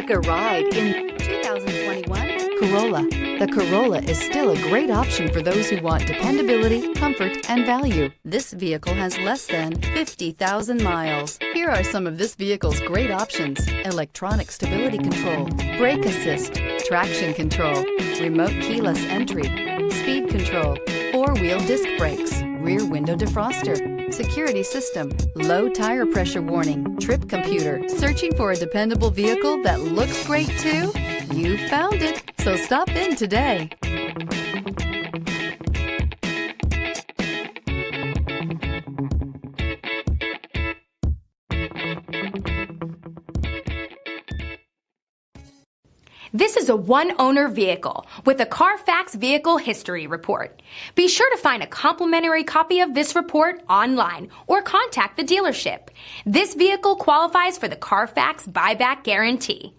Take a ride in 2021 Corolla. The Corolla is still a great option for those who want dependability, comfort, and value. This vehicle has less than 50,000 miles. Here are some of this vehicle's great options: electronic stability control, brake assist, traction control, remote keyless entry, speed control, four-wheel disc brakes, rear window defroster, security system, low tire pressure warning, trip computer. Searching for a dependable vehicle that looks great too? You found it, so stop in today. This is a one-owner vehicle with a Carfax Vehicle History Report. Be sure to find a complimentary copy of this report online or contact the dealership. This vehicle qualifies for the Carfax Buyback Guarantee.